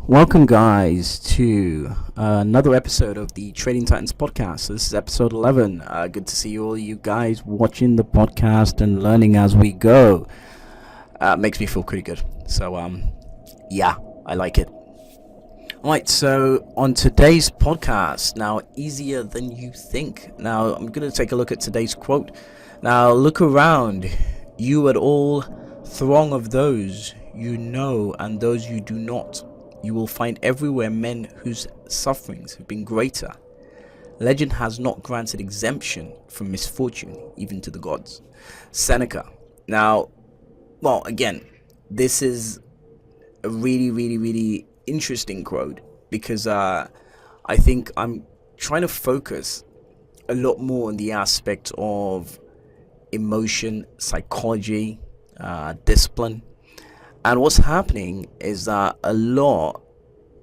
Welcome, guys, to another episode of the Trading Titans podcast. So this is episode 11. Good to see all you guys watching the podcast and learning as we go. Makes me feel pretty good. So, yeah, I like it. Alright, so on today's podcast, now, easier than you think. Now, I'm going to take a look at today's quote. Now, look around, you at all throng of those you know and those you do not. You will find everywhere men whose sufferings have been greater. Legend has not granted exemption from misfortune, even to the gods. Seneca. Now, well, again, this is a really interesting quote because I think I'm trying to focus a lot more on the aspect of emotion, psychology, discipline. And what's happening is that a lot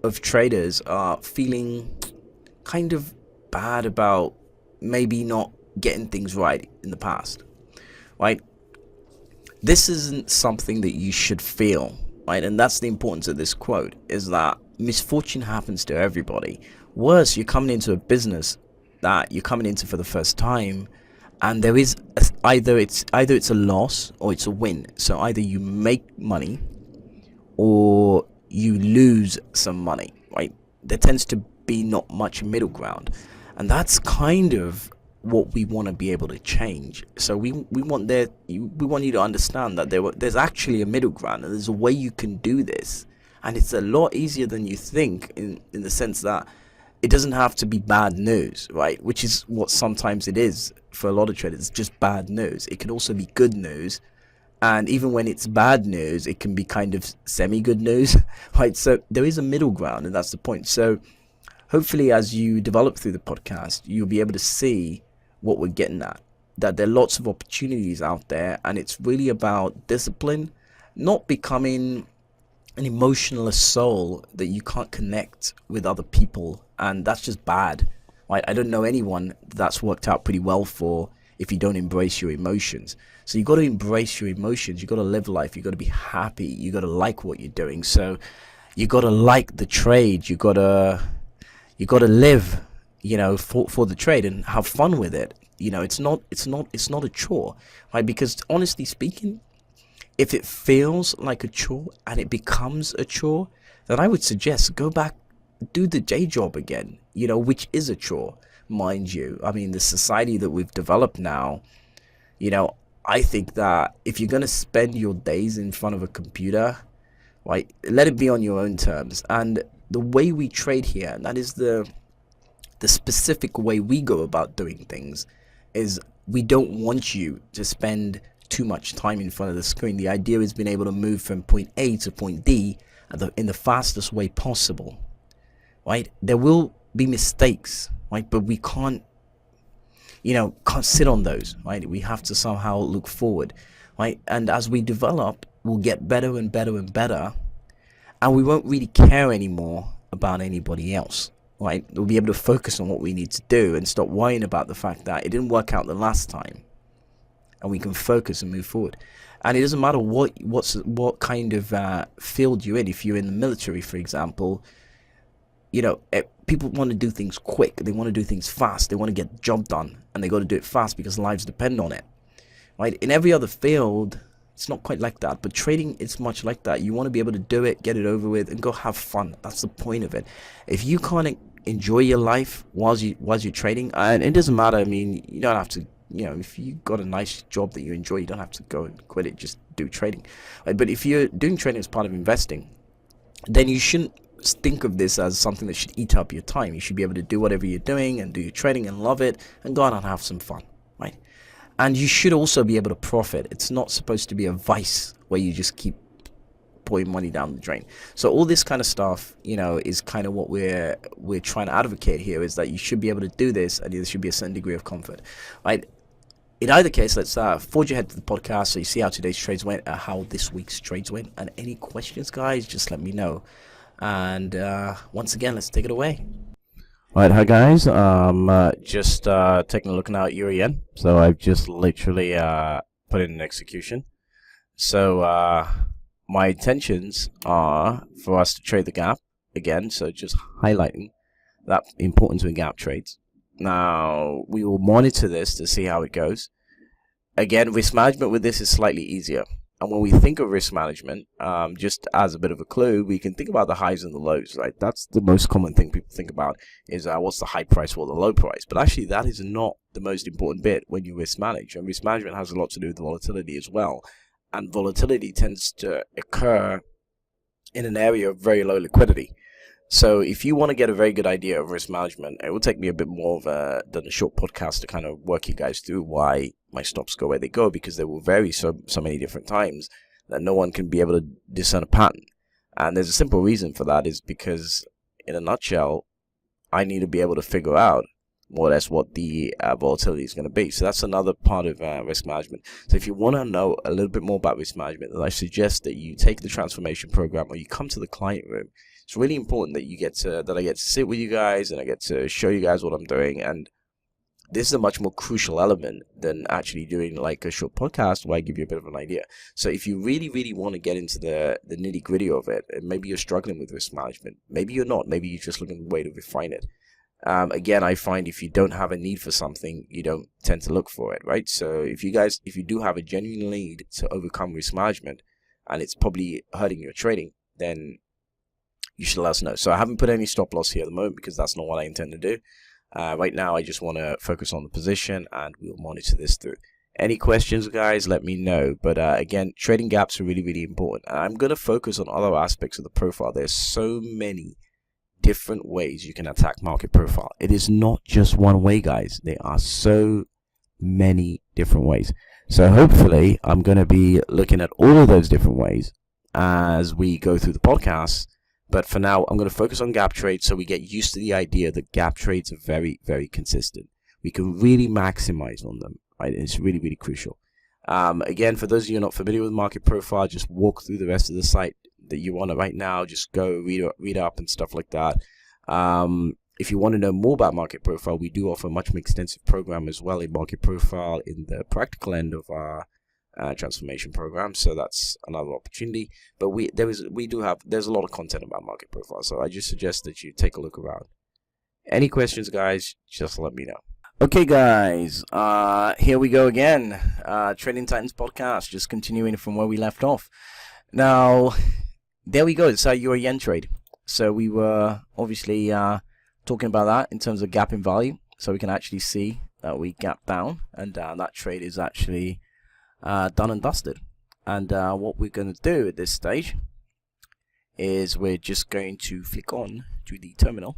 of traders are feeling kind of bad about maybe not getting things right in the past, right? This isn't something that you should feel, right? And that's the importance of this quote, is that misfortune happens to everybody. Worse, you're coming into a business that you're coming into for the first time, and there is either it's a loss or it's a win. So either you make money or you lose some money, right? There tends to be not much middle ground, and that's kind of what we want to be able to change. So we want you to understand that there's actually a middle ground, and there's a way you can do this, and it's a lot easier than you think in the sense that it doesn't have to be bad news, right? Which is what sometimes it is for a lot of traders. It's just bad news. It can also be good news, and even when it's bad news, it can be kind of semi-good news, right? So there is a middle ground, and that's the point. So hopefully as you develop through the podcast, you'll be able to see what we're getting at, that there are lots of opportunities out there, and it's really about discipline, not becoming an emotionless soul that you can't connect with other people, and that's just bad, right? I don't know anyone that's worked out pretty well for if you don't embrace your emotions. So you got to embrace your emotions. You got to live life. You got to be happy. You got to like what you're doing. So you got to like the trade. You got to live, for the trade and have fun with it. It's not a chore, right? Because honestly speaking, if it feels like a chore and it becomes a chore, then I would suggest go back, do the day job again, which is a chore, mind you. I mean, the society that we've developed now, I think that if you're going to spend your days in front of a computer, right, let it be on your own terms. And the way we trade here, and that is the specific way we go about doing things, is we don't want you to spend too much time in front of the screen. The idea is being able to move from point A to point D in the fastest way possible, right? There will be mistakes, right? But we can't sit on those, right? We have to somehow look forward, right? And as we develop, we'll get better and better and better, and we won't really care anymore about anybody else, right? We'll be able to focus on what we need to do and stop worrying about the fact that it didn't work out the last time, and we can focus and move forward. And it doesn't matter what kind of field you're in. If you're in the military, for example, people want to do things quick. They want to do things fast. They want to get the job done, and they got to do it fast because lives depend on it, right? In every other field, it's not quite like that, but trading is much like that. You want to be able to do it, get it over with, and go have fun. That's the point of it. If you can't enjoy your life while you're trading, and it doesn't matter. I mean, you don't have to. If you got a nice job that you enjoy, you don't have to go and quit it. Just do trading, right? But if you're doing trading as part of investing, then you shouldn't think of this as something that should eat up your time. You should be able to do whatever you're doing and do your trading and love it and go out and have some fun, right? And you should also be able to profit. It's not supposed to be a vice where you just keep pouring money down the drain. So all this kind of stuff, is kind of what we're trying to advocate here, is that you should be able to do this, and there should be a certain degree of comfort, right? In either case, let's forge ahead to the podcast so you see how today's trades went, how this week's trades went, and any questions, guys, just let me know. And once again, let's take it away. Alright, hi guys. Just taking a look now at UAN. So I've just literally put it in execution. So my intentions are for us to trade the gap again, so just highlighting that importance with gap trades. Now, we will monitor this to see how it goes. Again, risk management with this is slightly easier. And when we think of risk management, just as a bit of a clue, we can think about the highs and the lows, right? That's the most common thing people think about is what's the high price or the low price. But actually, that is not the most important bit when you risk manage. And risk management has a lot to do with volatility as well. And volatility tends to occur in an area of very low liquidity. So if you want to get a very good idea of risk management, it will take me a bit more than a short podcast to kind of work you guys through why my stops go where they go, because they will vary so many different times that no one can be able to discern a pattern. And there's a simple reason for that, is because in a nutshell, I need to be able to figure out more or less what the volatility is going to be. So that's another part of risk management. So if you want to know a little bit more about risk management, then I suggest that you take the transformation program or you come to the client room. It's really important that I get to sit with you guys and I get to show you guys what I'm doing. And this is a much more crucial element than actually doing like a short podcast where I give you a bit of an idea. So if you really, really want to get into the nitty gritty of it, and maybe you're struggling with risk management, maybe you're not, maybe you're just looking for a way to refine it. Again, I find if you don't have a need for something, you don't tend to look for it, right? So if you do have a genuine need to overcome risk management and it's probably hurting your trading, then you should let us know. So I haven't put any stop loss here at the moment because that's not what I intend to do. Right now, I just want to focus on the position and we'll monitor this through. Any questions, guys, let me know. But again, trading gaps are really, really important. And I'm going to focus on other aspects of the profile. There's so many different ways you can attack market profile. It is not just one way, guys. There are so many different ways. So hopefully, I'm going to be looking at all of those different ways as we go through the podcast. But for now, I'm going to focus on gap trades so we get used to the idea that gap trades are very, very consistent. We can really maximize on them, right? It's really, really crucial. Again, for those of you not familiar with market profile, just walk through the rest of the site that you want to right now. Just go read up and stuff like that. If you want to know more about market profile, we do offer a much more extensive program as well in market profile in the practical end of our transformation program, so that's another opportunity. But there's a lot of content about market profile, so I just suggest that you take a look around. Any questions, guys, just let me know. Okay, guys, here we go again. Trading Titans podcast, just continuing from where we left off. Now, there we go. It's our euro yen trade. So we were obviously talking about that in terms of gap in value, so we can actually see that we gap down, and that trade is actually done and dusted. And what we're going to do at this stage is we're just going to flick on to the terminal,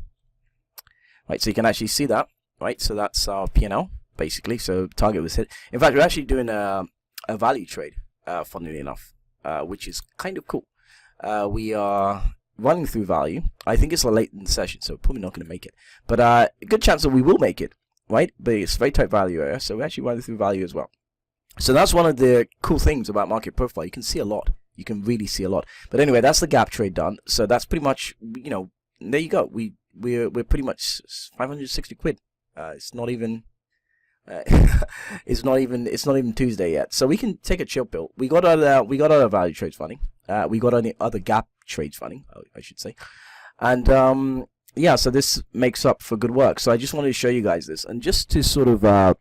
right? So you can actually see that, right? So that's our P&L basically. So target was hit. In fact, we're actually doing a value trade, funnily enough, which is kind of cool. We are running through value. I think it's late in the session, so probably not going to make it, but a good chance that we will make it, right? But it's very tight value area, so we're actually running through value as well. So that's one of the cool things about market profile. You can see a lot. You can really see a lot. But anyway, that's the gap trade done. So that's pretty much, you know, there you go. We're pretty much 560 quid. It's not even it's not even Tuesday yet. So we can take a chill pill. We got other value trades funding. We got any other gap trades funding, I should say. And yeah, so this makes up for good work. So I just wanted to show you guys this, and just to sort of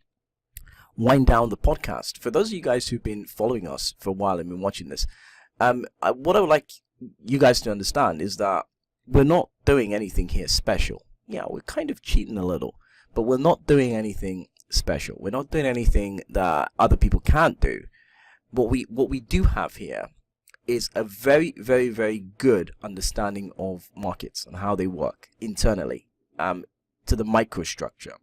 wind down the podcast. For those of you guys who've been following us for a while and been watching this, what I would like you guys to understand is that we're not doing anything here special. Yeah, we're kind of cheating a little, but we're not doing anything special. We're not doing anything that other people can't do. What we do have here is a very, very, very good understanding of markets and how they work internally, to the microstructure.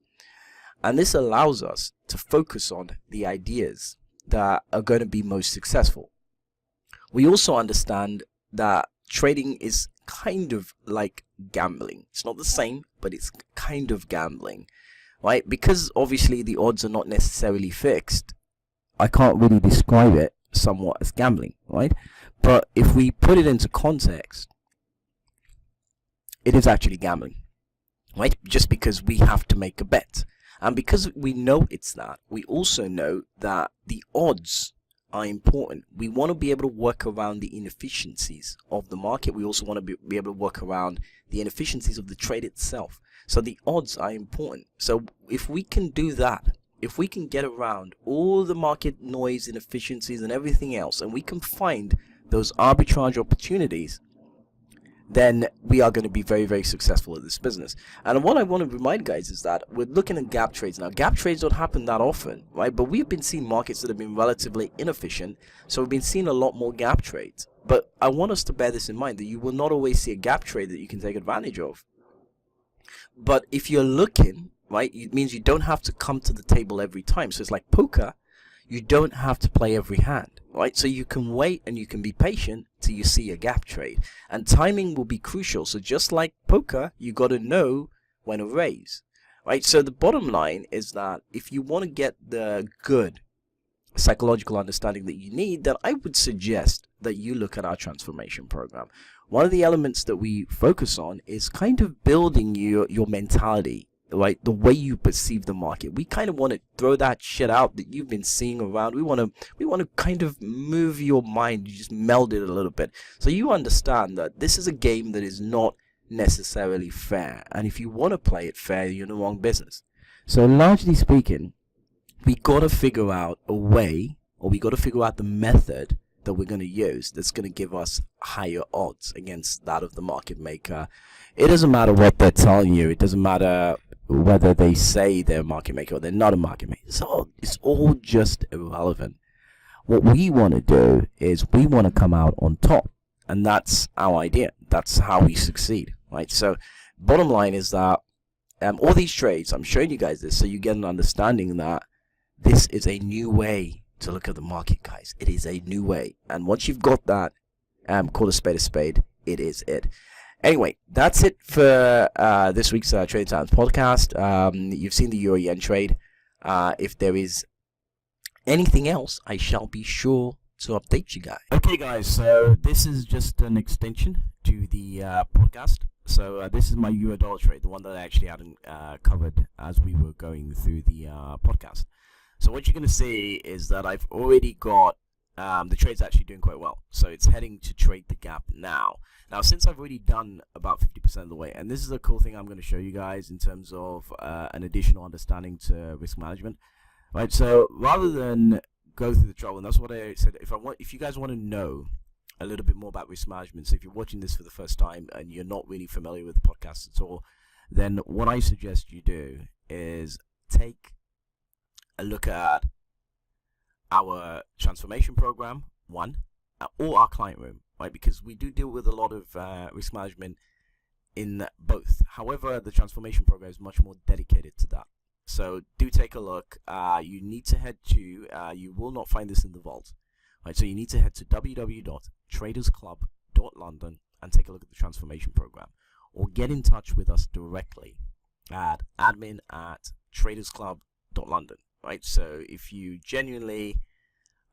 And this allows us to focus on the ideas that are going to be most successful. We also understand that trading is kind of like gambling. It's not the same, but it's kind of gambling, right? Because obviously the odds are not necessarily fixed, I can't really describe it somewhat as gambling, right? But if we put it into context, it is actually gambling, right? Just because we have to make a bet. And because we know it's that, we also know that the odds are important. We want to be able to work around the inefficiencies of the market. We also want to be able to work around the inefficiencies of the trade itself. So the odds are important. So if we can do that, if we can get around all the market noise, inefficiencies, and everything else, and we can find those arbitrage opportunities, then we are going to be very, very successful at this business. And what I want to remind guys is that we're looking at gap trades. Now, gap trades don't happen that often, right? But we've been seeing markets that have been relatively inefficient, so we've been seeing a lot more gap trades. But I want us to bear this in mind, that you will not always see a gap trade that you can take advantage of. But if you're looking, right, it means you don't have to come to the table every time. So it's like poker. You don't have to play every hand, right? So you can wait and you can be patient till you see a gap trade. And timing will be crucial. So just like poker, you got to know when to raise, right? So the bottom line is that if you want to get the good psychological understanding that you need, then I would suggest that you look at our transformation program. One of the elements that we focus on is kind of building your mentality, right? The way you perceive the market. We kind of want to throw that shit out that you've been seeing around. We want to kind of move your mind, you just meld it a little bit, so you understand that this is a game that is not necessarily fair. And if you want to play it fair, you're in the wrong business. So largely speaking, we got to figure out a way, or we got to figure out the method that we're going to use that's going to give us higher odds against that of the market maker. It doesn't matter what they're telling you. It doesn't matter whether they say they're a market maker or they're not a market maker. So it's all just irrelevant. What we want to do is we want to come out on top, and that's our idea. That's how we succeed, right? So bottom line is that all these trades, I'm showing you guys this so you get an understanding that this is a new way to look at the market, guys. It is a new way, and once you've got that, call a spade, it is it. Anyway, that's it for this week's Trading Times podcast. You've seen the Euro Yen trade. If there is anything else, I shall be sure to update you guys. Okay, guys, so this is just an extension to the podcast. So this is my Euro dollar trade, the one that I actually hadn't covered as we were going through the podcast. So what you're going to see is that I've already got the trade's actually doing quite well. So it's heading to trade the gap now. Now, since I've already done about 50% of the way, and this is a cool thing I'm going to show you guys in terms of an additional understanding to risk management, right? So rather than go through the trouble, and that's what I said, if you guys want to know a little bit more about risk management, so if you're watching this for the first time and you're not really familiar with the podcast at all, then what I suggest you do is take a look at our transformation program, or our client room, right? Because we do deal with a lot of risk management in both. However, the transformation program is much more dedicated to that. So do take a look. You need to head to, you will not find this in the vault, right? So you need to head to www.tradersclub.london and take a look at the transformation program, or get in touch with us directly at admin@tradersclub.london, right? So if you genuinely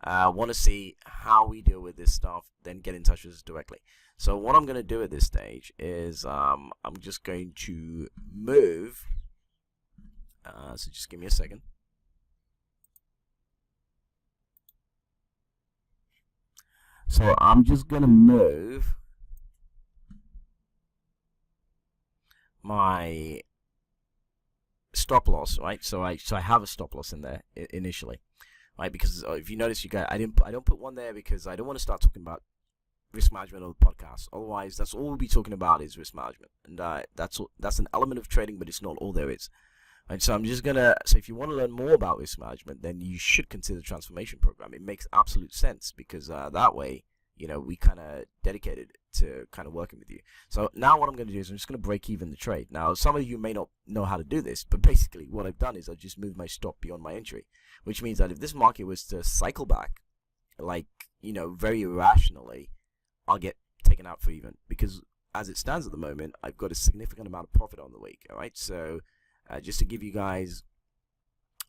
want to see how we deal with this stuff, then get in touch with us directly. So what I'm going to do at this stage is I'm just going to move. So just give me a second. So I'm just going to move my stop loss, right? So I have a stop loss in there initially. Right, because if you notice, you guys, I don't put one there because I don't want to start talking about risk management on the podcast. Otherwise, that's all we'll be talking about is risk management, and that's an element of trading, but it's not all there is. Right, so I'm just gonna. So if you want to learn more about risk management, then you should consider the transformation program. It makes absolute sense because that way, we kind of dedicated to kind of working with you. So now what I'm going to do is I'm just going to break even the trade. Now, some of you may not know how to do this, but basically what I've done is I've just moved my stop beyond my entry, which means that if this market was to cycle back, like, very irrationally, I'll get taken out for even, because as it stands at the moment, I've got a significant amount of profit on the week. All right, so just to give you guys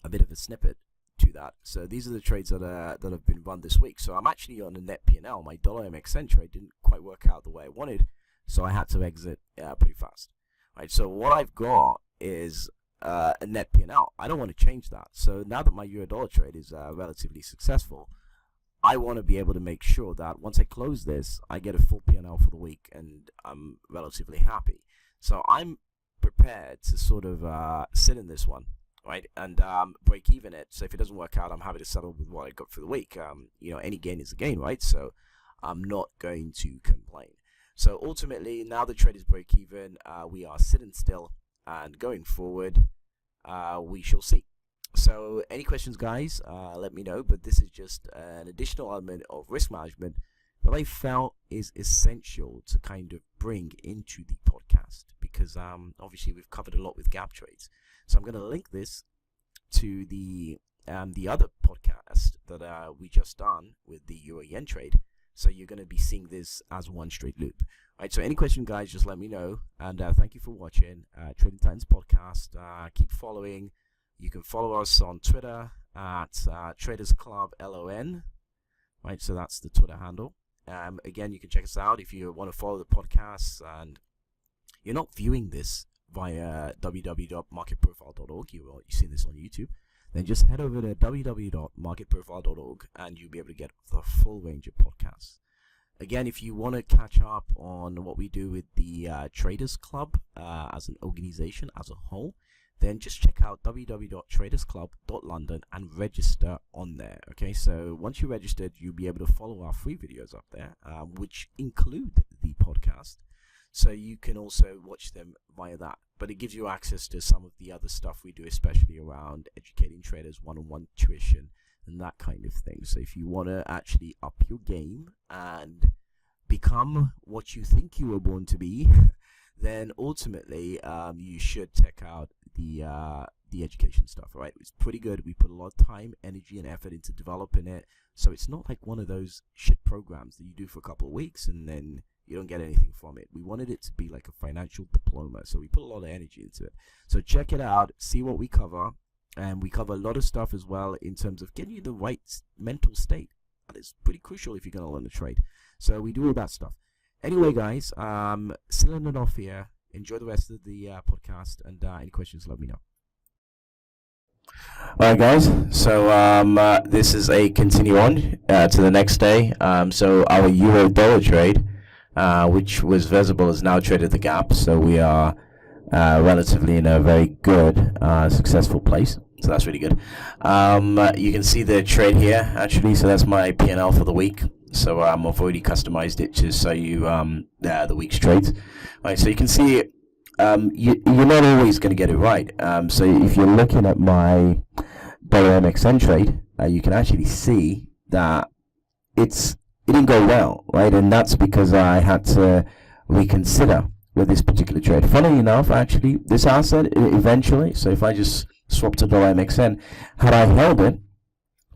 a bit of a snippet to that. So these are the trades that have been run this week. So I'm actually on a net P&L. My dollar MXN trade didn't quite work out the way I wanted, so I had to exit pretty fast. Right. So what I've got is a net P&L. I don't want to change that. So now that my euro dollar trade is relatively successful, I want to be able to make sure that once I close this, I get a full P&L for the week, and I'm relatively happy. So I'm prepared to sort of sit in this one, right, and break even it. So if it doesn't work out, I'm happy to settle with what I got for the week. Any gain is a gain, right? So I'm not going to complain. So ultimately, now the trade is break even, we are sitting still, and going forward, we shall see. So any questions, guys, let me know. But this is just an additional element of risk management that I felt is essential to kind of bring into the podcast, because obviously we've covered a lot with gap trades. So I'm going to link this to the other podcast that we just done with the Euro Yen trade. So you're going to be seeing this as one straight loop. All right, so any question, guys, just let me know. And thank you for watching Trading Titans podcast. Keep following. You can follow us on Twitter at Traders Club LON. Right, so that's the Twitter handle. Again, you can check us out if you want to follow the podcast and you're not viewing this via www.marketprofile.org. You've seen this on YouTube. Then just head over to www.marketprofile.org and you'll be able to get the full range of podcasts. Again, if you want to catch up on what we do with the Traders Club as an organization, as a whole, then just check out www.tradersclub.london and register on there. Okay, so once you're registered, you'll be able to follow our free videos up there, which include the podcast. So you can also watch them via that. But it gives you access to some of the other stuff we do, especially around educating traders, one-on-one tuition, and that kind of thing. So if you want to actually up your game and become what you think you were born to be, then ultimately you should check out the education stuff. All right, it's pretty good. We put a lot of time, energy, and effort into developing it. So it's not like one of those shit programs that you do for a couple of weeks and then you don't get anything from it. We wanted it to be like a financial diploma, so we put a lot of energy into it. So check it out, see what we cover, and we cover a lot of stuff as well in terms of getting you the right mental state. That is pretty crucial if you're going to learn to trade. So we do all that stuff. Anyway, guys, signing it off here. Enjoy the rest of the podcast, and any questions, let me know. Alright, guys, so this is a continue on to the next day. So our euro dollar trade, which was visible, is now traded the gap. So we are relatively in a very good, successful place. So that's really good. You can see the trade here, actually. So that's my P&L for the week. So I've already customized it to show you the week's trades. Right, so you can see you're not always going to get it right. So if you're looking at my dollar MXN trade, you can actually see that it didn't go well, right? And that's because I had to reconsider with this particular trade. Funnily enough, actually, this asset eventually, so if I just swap to dollar MXN, had I held it,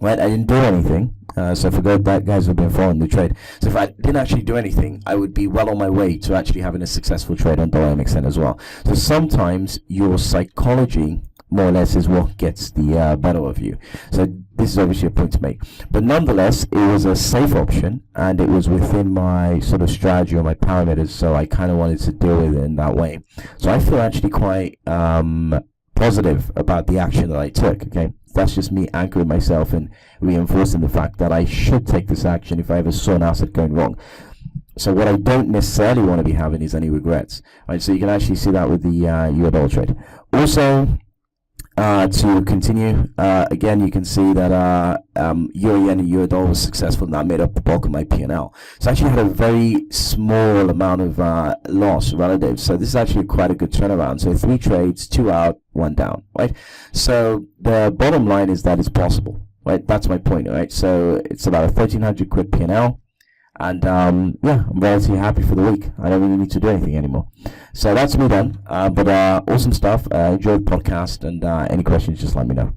right, I didn't do anything. So for that guys have been following the trade. So if I didn't actually do anything, I would be well on my way to actually having a successful trade on dollar MXN as well. So sometimes your psychology, more or less, is what gets the better of you. So this is obviously a point to make. But nonetheless, it was a safe option, and it was within my sort of strategy or my parameters, so I kind of wanted to deal with it in that way. So I feel actually quite positive about the action that I took, okay? That's just me anchoring myself and reinforcing the fact that I should take this action if I ever saw an asset going wrong. So what I don't necessarily want to be having is any regrets. Right, so you can actually see that with the euro dollar trade. Also, to continue, again, you can see that euro yen and euro dollar was successful, and that made up the bulk of my P&L. So I actually had a very small amount of loss relative. So this is actually quite a good turnaround. So 3 trades, 2 out, 1 down, right? So the bottom line is that it's possible, right? That's my point, right? So it's about a 1,300 quid P&L. And yeah, I'm relatively happy for the week. I don't really need to do anything anymore. So that's me done. But awesome stuff. Enjoy the podcast, and any questions, just let me know.